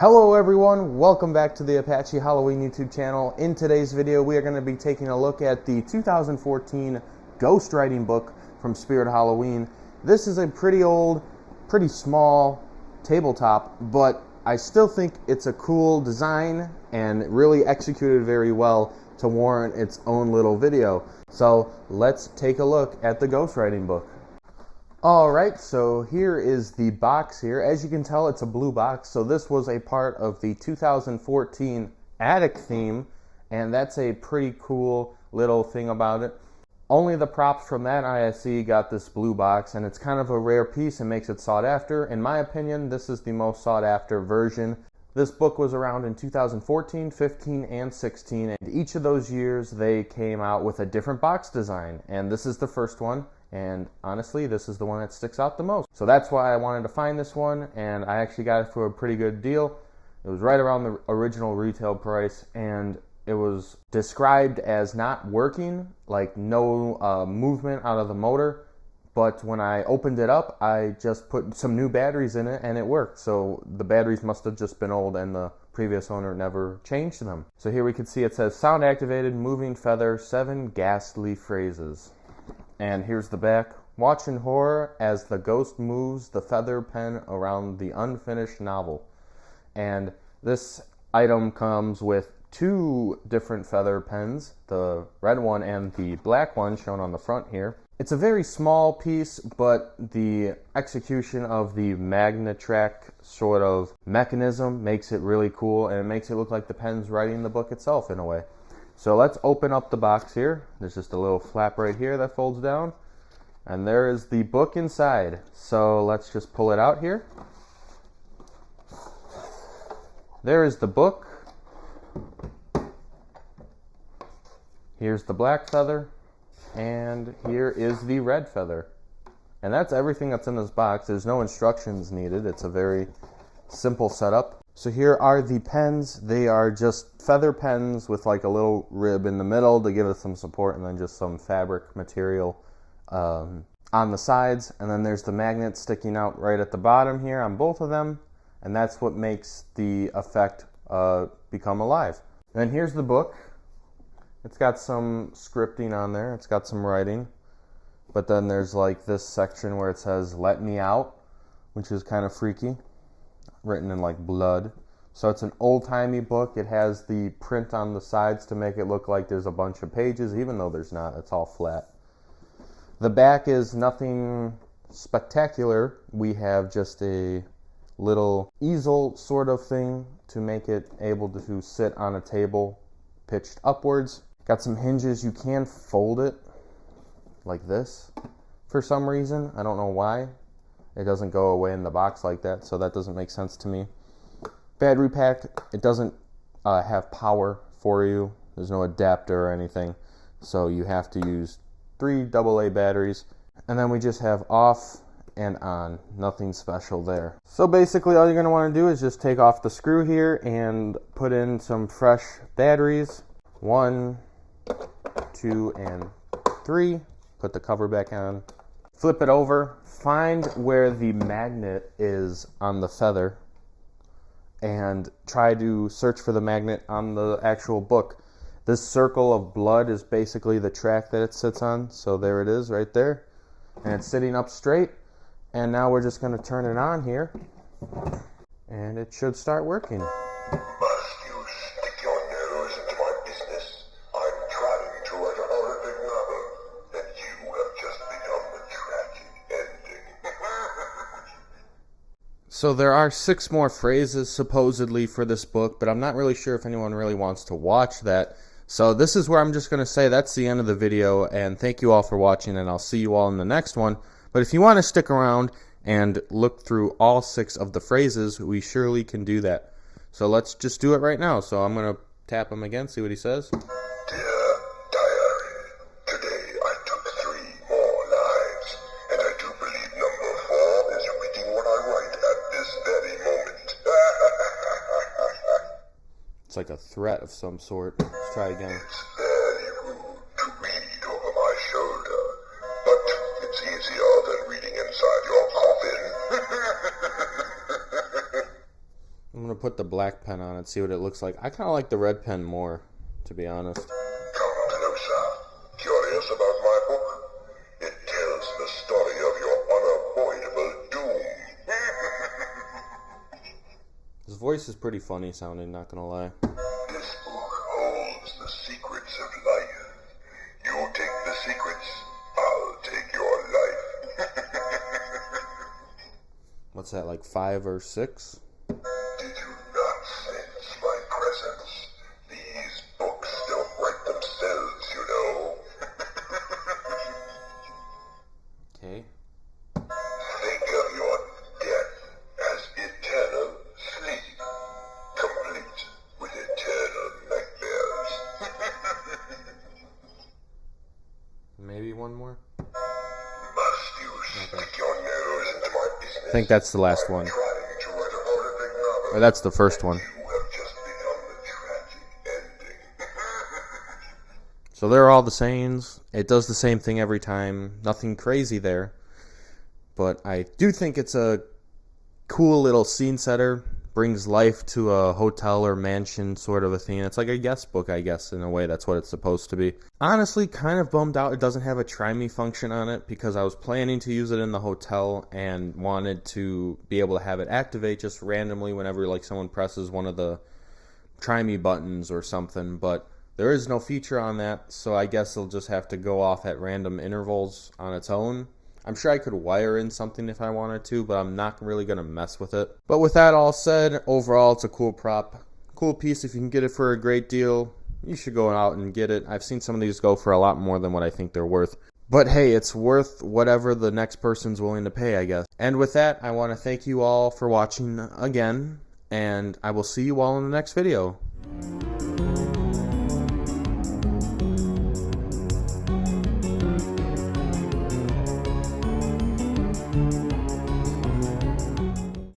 Hello everyone, welcome back to the Apache Halloween YouTube channel. In today's video we are going to be taking a look at the 2014 ghostwriting book from Spirit Halloween. This is a pretty old, pretty small tabletop, but I still think it's a cool design and really executed very well to warrant its own little video. So let's take a look at the ghostwriting book. Alright, so here is the box here. As you can tell, it's a blue box. So this was a part of the 2014 attic theme, and that's a pretty cool little thing about it. Only the props from that ISE got this blue box, and it's kind of a rare piece and makes it sought after. In my opinion, this is the most sought after version. This book was around in 2014, 15, and 16, and each of those years they came out with a different box design, and this is the first one. And honestly, this is the one that sticks out the most. So that's why I wanted to find this one, and I actually got it for a pretty good deal. It was right around the original retail price, and it was described as not working, like no movement out of the motor. But when I opened it up, I just put some new batteries in it, and it worked. So the batteries must have just been old, and the previous owner never changed them. So here we can see it says, sound activated, moving feather, 7 ghastly phrases. And here's the back. Watch in horror as the ghost moves the feather pen around the unfinished novel. And this item comes with 2 different feather pens, the red one and the black one shown on the front here. It's a very small piece, but the execution of the Animatronic sort of mechanism makes it really cool, and it makes it look like the pen's writing the book itself in a way. So let's open up the box here. There's just a little flap right here that folds down. And there is the book inside. So let's just pull it out here. There is the book. Here's the black feather. And here is the red feather. And that's everything that's in this box. There's no instructions needed. It's a very simple setup. So here are the pens. They are just feather pens with like a little rib in the middle to give it some support, and then just some fabric material on the sides. And then there's the magnet sticking out right at the bottom here on both of them, and that's what makes the effect become alive. And here's the book. It's got some scripting on there. It's got some writing. But then there's like this section where it says, "Let me out," which is kind of freaky. Written in like blood. So it's an old-timey book. It has the print on the sides to make it look like there's a bunch of pages, even though there's not. It's all flat. The back is nothing spectacular. We have just a little easel sort of thing to make it able to sit on a table pitched upwards. Got some hinges. You can fold it like this for some reason. I don't know why. It doesn't go away in the box like that, so that doesn't make sense to me. Battery pack, it doesn't have power for you. There's no adapter or anything, so you have to use 3 AA batteries. And then we just have off and on, nothing special there. So basically all you're going to want to do is just take off the screw here and put in some fresh batteries. 1, 2, and 3. Put the cover back on. Flip it over, find where the magnet is on the feather, and try to search for the magnet on the actual book. This circle of blood is basically the track that it sits on, so there it is right there. And it's sitting up straight, and now we're just going to turn it on here, and it should start working. So there are 6 more phrases supposedly for this book, but I'm not really sure if anyone really wants to watch that. So this is where I'm just going to say that's the end of the video, and thank you all for watching, and I'll see you all in the next one. But if you want to stick around and look through all 6 of the phrases, we surely can do that. So let's just do it right now. So I'm going to tap him again, see what he says. It's like a threat of some sort. Let's try again. It's very rude to read over my shoulder, but it's easier than reading inside your coffin. put the black pen on it, see what it looks like. I kind of like the red pen more, to be honest. Come closer. Curious about my book? It tells the story of your unavoidable doom. His voice is pretty funny sounding, not gonna lie. This book holds the secrets of life. You take the secrets, I'll take your life. What's that, like 5 or 6? Did you not sense my presence? These books don't write themselves, you know. Okay. Think of your death as eternal sleep, complete with eternal nightmares. Maybe one more? Must you stick your nose into my business? I think that's the last one. Trying to write a horrific novel. Or that's the first one. You have just become the tragic ending. So they're all the same. It does the same thing every time. Nothing crazy there. But I do think it's a cool little scene setter. Brings life to a hotel or mansion sort of a thing. It's like a guest book, I guess, in a way. That's what it's supposed to be. Honestly, kind of bummed out it doesn't have a try me function on it, because I was planning to use it in the hotel and wanted to be able to have it activate just randomly whenever like someone presses one of the try me buttons or something. But there is no feature on that, so I guess it'll just have to go off at random intervals on its own. I'm sure I could wire in something if I wanted to, but I'm not really going to mess with it. But with that all said, overall it's a cool prop. Cool piece. If you can get it for a great deal, you should go out and get it. I've seen some of these go for a lot more than what I think they're worth. But hey, it's worth whatever the next person's willing to pay, I guess. And with that, I want to thank you all for watching again, and I will see you all in the next video.